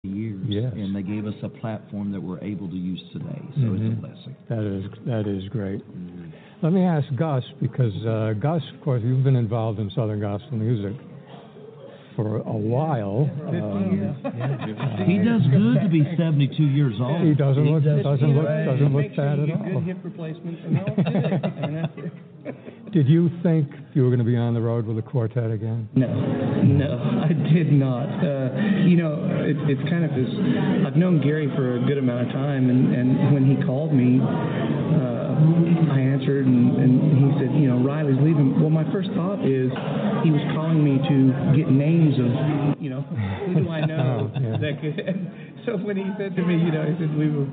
years, yes. and they gave us a platform that we're able to use today. So it's a blessing. That is great. Let me ask Gus, because Gus, of course, you've been involved in Southern gospel music for a while. 50 years. He does good to be 72 years old. He doesn't look bad at all. Good hip replacements and all good. Did you think you were going to be on the road with a quartet again? No, I did not. It's kind of this. I've known Gary for a good amount of time, and when he called me, I answered, and he said, Riley's leaving. Well, my first thought is he was calling me to get names of, who do I know that could. And so when he said to me, he said we were,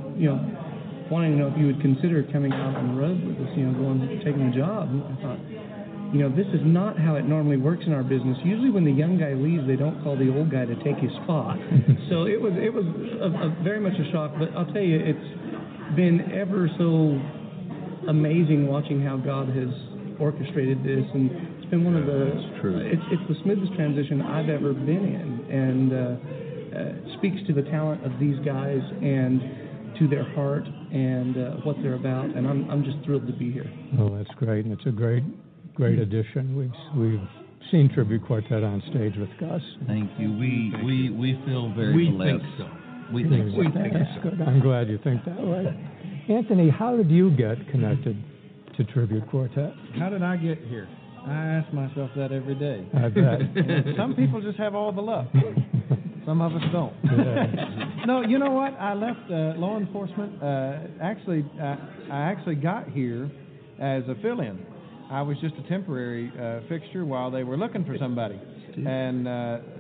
wanting to know if you would consider coming out on the road with us, taking the job. And I thought, this is not how it normally works in our business. Usually when the young guy leaves, they don't call the old guy to take his spot. So it was very much a shock. But I'll tell you, it's been ever so amazing watching how God has orchestrated this, and it's been one of the it's the smoothest transition I've ever been in, and speaks to the talent of these guys and to their heart and what they're about, and I'm just thrilled to be here. Oh, that's great, and it's a great addition. We've seen Tribute Quartet on stage with Gus. Thank you. We feel very blessed. Think so. We think so. That's good. I'm glad you think that way. Anthony, how did you get connected to Tribute Quartet? How did I get here? I ask myself that every day. I bet. Some people just have all the luck. Some of us don't. Yeah. No, you know what? I left law enforcement. I actually got here as a fill-in. I was just a temporary fixture while they were looking for somebody. And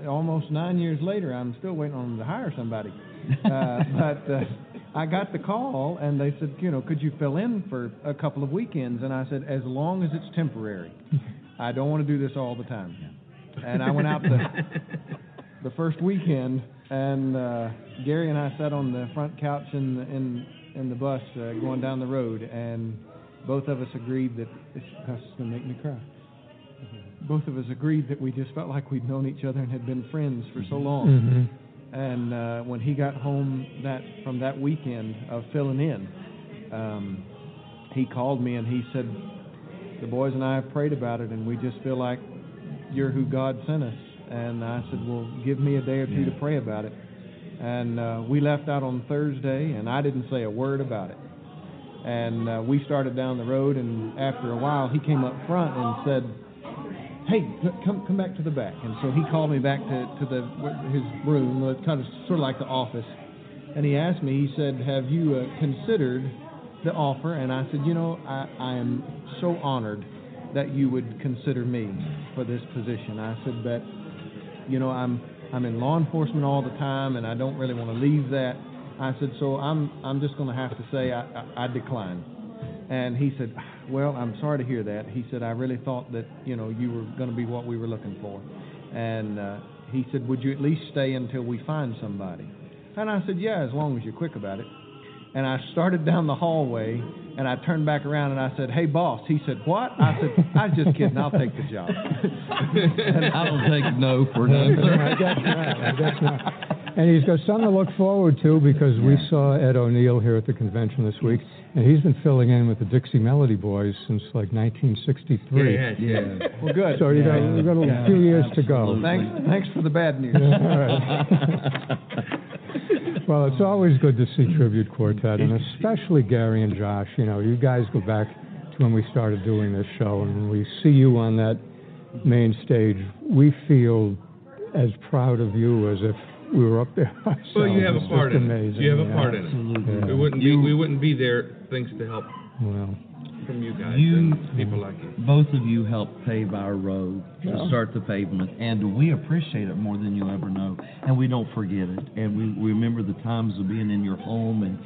almost 9 years later, I'm still waiting on them to hire somebody. But I got the call, and they said, could you fill in for a couple of weekends? And I said, as long as it's temporary. I don't want to do this all the time. And I went out the first weekend, and Gary and I sat on the front couch in the bus going down the road, and both of us agreed that it's going to make me cry. Both of us agreed that we just felt like we'd known each other and had been friends for so long. Mm-hmm. And when he got home from that weekend of filling in, he called me and he said, the boys and I have prayed about it, and we just feel like you're who God sent us. And I said, well, give me a day or two to pray about it. And we left out on Thursday, and I didn't say a word about it. And we started down the road, and after a while, he came up front and said, hey, come back to the back. And so he called me back to his room, kind of sort of like the office. And he asked me, he said, have you considered the offer? And I said, I am so honored that you would consider me for this position. I said, but, I'm in law enforcement all the time, and I don't really want to leave that. I said, so I'm just going to have to say I decline. And he said, well, I'm sorry to hear that. He said, I really thought that, you were going to be what we were looking for. And he said, would you at least stay until we find somebody? And I said, yeah, as long as you're quick about it. And I started down the hallway, and I turned back around, and I said, hey, boss. He said, what? I said, I was just kidding. I'll take the job. And I don't take no for an answer. I guess not. And he's got something to look forward to, because we saw Ed O'Neill here at the convention this week, and he's been filling in with the Dixie Melody Boys since like 1963. Yeah. Well, good. So you've got a few years to go. Thanks for the bad news. Well, it's always good to see Tribute Quartet, and especially Gary and Josh. You guys go back to when we started doing this show, and when we see you on that main stage, we feel as proud of you as if we were up there ourselves. Well, you have a part in it. You have a part in it. Absolutely. We wouldn't be there thanks to help from you guys and people like you. Both of you helped pave our road to start the pavement, and we appreciate it more than you'll ever know, and we don't forget it. And we remember the times of being in your home and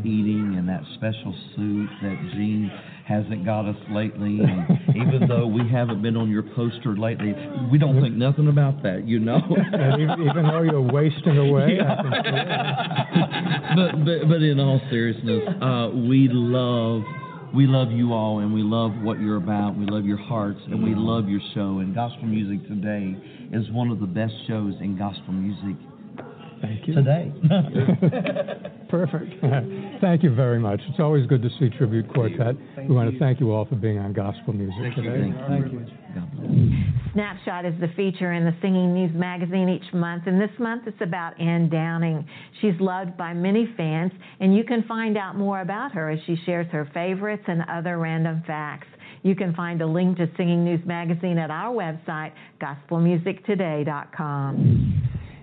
eating, and that special soup that Jean hasn't got us lately. And even though we haven't been on your poster lately, we don't think nothing about that, And even though you're wasting away. But in all seriousness, we love you all, and we love what you're about. We love your hearts, and we love your show. And Gospel Music Today is one of the best shows in gospel music Thank you. Today. Perfect. Thank you very much. It's always good to see Tribute Quartet. We want to thank you all for being on Gospel Music today. Thank you. God bless. Snapshot is the feature in the Singing News magazine each month, and this month it's about Ann Downing. She's loved by many fans, and you can find out more about her as she shares her favorites and other random facts. You can find a link to Singing News magazine at our website, gospelmusictoday.com.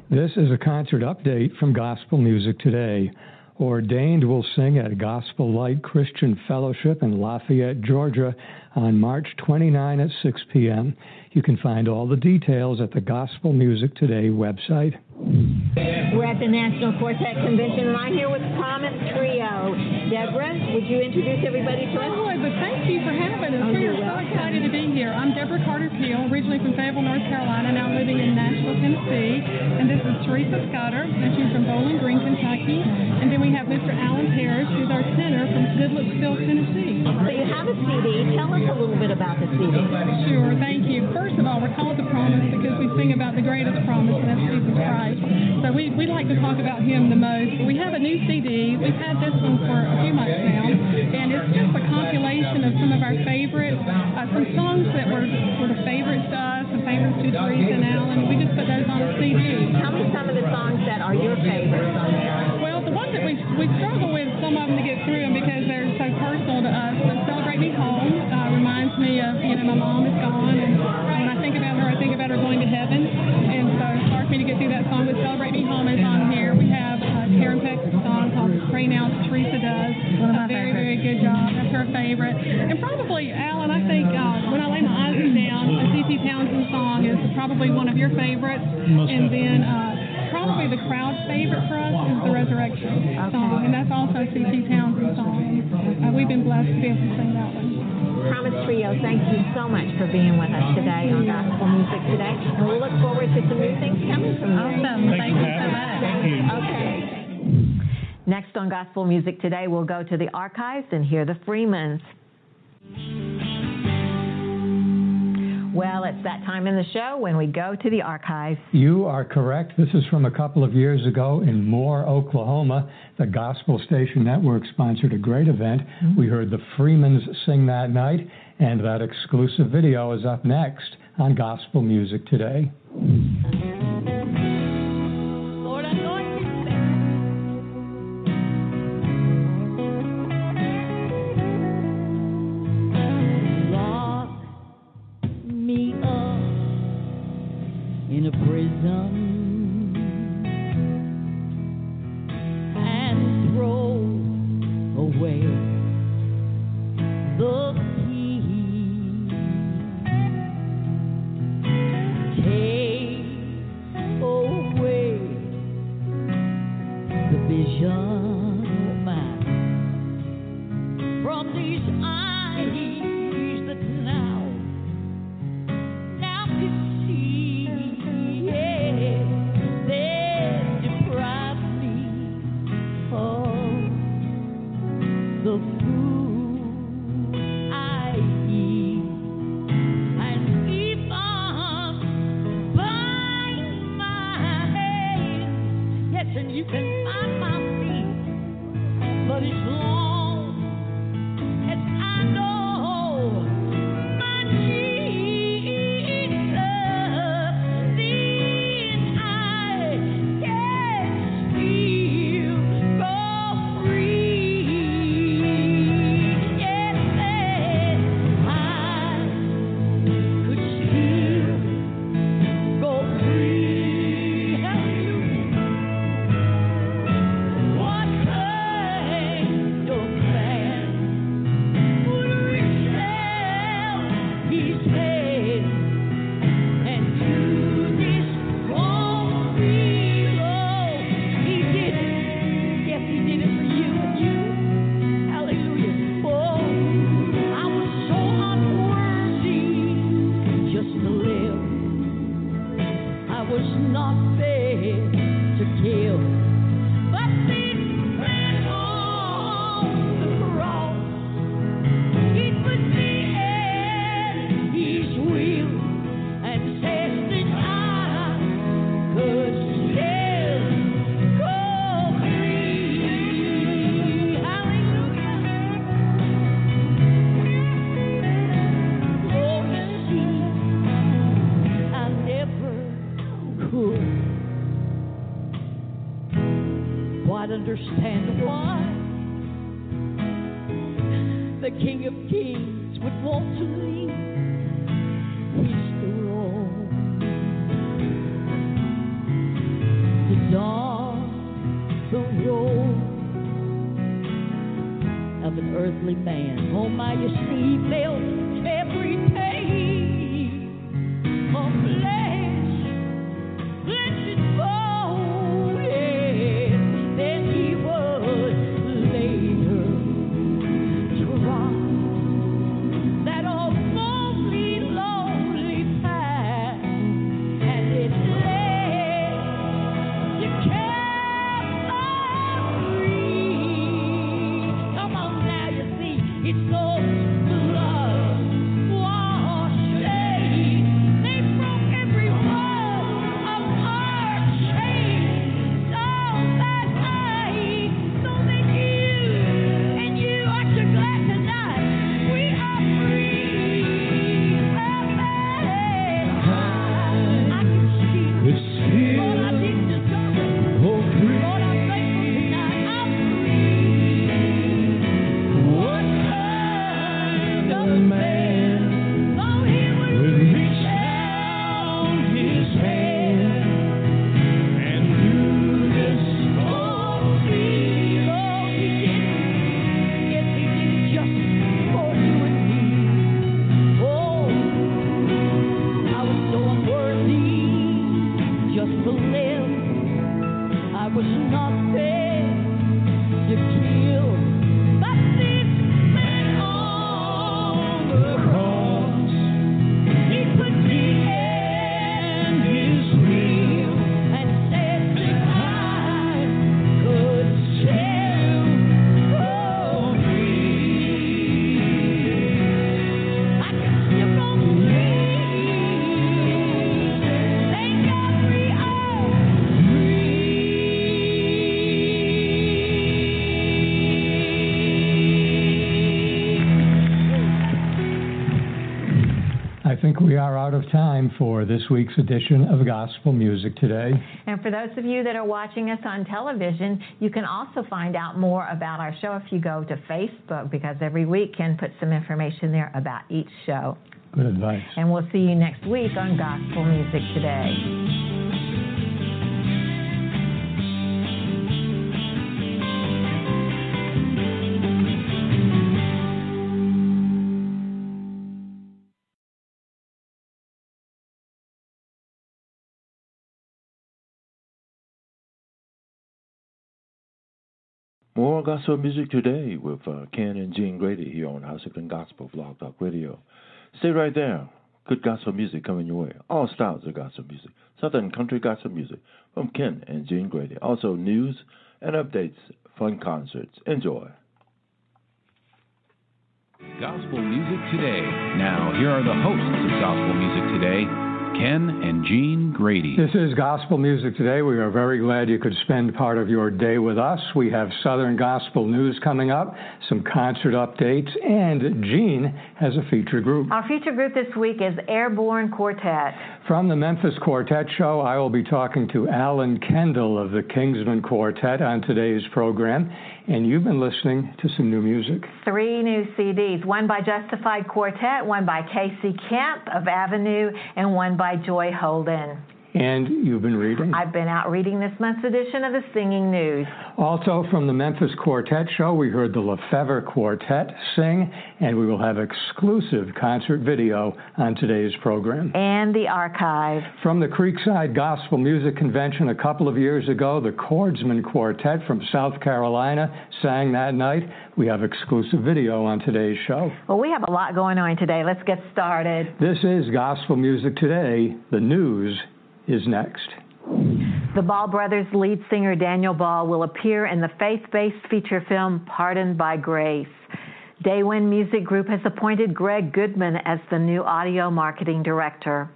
This is a concert update from Gospel Music Today. Ordained will sing at Gospel Light Christian Fellowship in Lafayette, Georgia on March 29 at 6 p.m. You can find all the details at the Gospel Music Today website. We're at the National Quartet Convention, and I'm here with Promise Trio. Deborah, would you introduce everybody to us? I would, but thank you for having us. We are so excited to be here. I'm Deborah Carter-Peel, originally from Fayetteville, North Carolina, now living in Nashville, Tennessee. And this is Teresa Scudder, and she's from Bowling Green, Kentucky. And then we have Mr. Alan Parrish, who's our tenor from Goodlettsville, Tennessee. So you have a CD. Tell us a little bit about the CD. Sure, thank you. First of all, we're called The Promise because we sing about the greatest promise, and that's Jesus Christ. So we like to talk about him the most. But we have a new CD. We've had this one for a few months now, and it's just a compilation of some of our favorites, some songs that were sort of favorites to us, and favorites to Teresa and Alan. We just put those on a CD. Tell me some of the songs that are your favorites on there. Well, the ones that we struggle with some of them to get through them because they're so personal to us. But Celebrate Me Home reminds me of, my mom is gone, and when I think about her, I think about her going to heaven. And so it's hard for me to get through that song, but Celebrate Me Home is on here. We have Karen Peck's song called Pray Now as Teresa Does. A very, very good job. That's her favorite. And probably, Alan, I think When I Lay My Eyes Down, a C.C. Townsend song is probably one of your favorites. And then probably the crowd's favorite for us is the Resurrection song, and that's also a C.C. Townsend song. We've been blessed to be able to sing that one. Promise Trio, thank you so much for being with us today on Gospel Music Today, and we'll look forward to some new things coming from you. Awesome. Thank you so much. Okay. Next on Gospel Music Today, we'll go to the archives and hear the Freemans. Well, it's that time in the show when we go to the archives. You are correct. This is from a couple of years ago in Moore, Oklahoma. The Gospel Station Network sponsored a great event. We heard the Freemans sing that night, and that exclusive video is up next on Gospel Music Today. Lord, I know you me up in a prison and throw away the key. Take away the vision of mine from these eyes that now the food I eat, and if I'm by my hands, yes, and you can find my feet, but as long as I know my Jesus, then I can still go free. quite understand why the King of Kings would want to leave his throne. To dog the road of an earthly man. Oh my, you see, felt every day of flesh, his bone, yeah. Then he would later trot that old lonely path, and it led to Calvary. Come on now, you see, it's so blood washed. They broke every one of our chains on that night, so that you and you are so glad tonight we are free. I can see Lord, I didn't deserve it. Lord, I'm thankful tonight. I'm free. What kind of man thought he would reach down his hand and do this for me? Oh, he didn't. Yes, he did it just for you and me. Oh, I was so unworthy just to live. I was not fit to kill, but this man on the cross, he put me in his will and said that I could still go free. I can still go free. Thank God we are free. I think we are out of time for this week's edition of Gospel Music Today. And for those of you that are watching us on television, you can also find out more about our show if you go to Facebook, because every week Ken puts some information there about each show. Good advice. And we'll see you next week on Gospel Music Today. More gospel music today with Ken and Jean Grady here on House of Gospel Blog Talk Radio. Stay right there. Good gospel music coming your way. All styles of gospel music. Southern country gospel music from Ken and Jean Grady. Also news and updates, fun concerts. Enjoy. Gospel Music Today. Now, here are the hosts of Gospel Music Today, Ken and Jean Grady. This is Gospel Music Today. We are very glad you could spend part of your day with us. We have Southern Gospel news coming up, some concert updates, and Jean has a feature group. Our feature group this week is Airborne Quartet. From the Memphis Quartet Show, I will be talking to Alan Kendall of the Kingsman Quartet on today's program. And you've been listening to some new music. 3 new CDs, one by Justified Quartet, one by Casey Kemp of Avenue, and one by Joy Holden. And you've been reading? I've been out reading this month's edition of the Singing News. Also from the Memphis Quartet Show, we heard the Lefevre Quartet sing, and we will have exclusive concert video on today's program. And the archive. From the Creekside Gospel Music Convention a couple of years ago, the Chordsman Quartet from South Carolina sang that night. We have exclusive video on today's show. Well, we have a lot going on today. Let's get started. This is Gospel Music Today. The news is next. The Ball Brothers lead singer Daniel Ball will appear in the faith-based feature film Pardoned by Grace. Day One Music Group has appointed Greg Goodman as the new audio marketing director.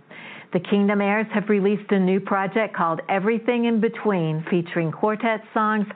The Kingdom Heirs have released a new project called Everything in Between, featuring quartet songs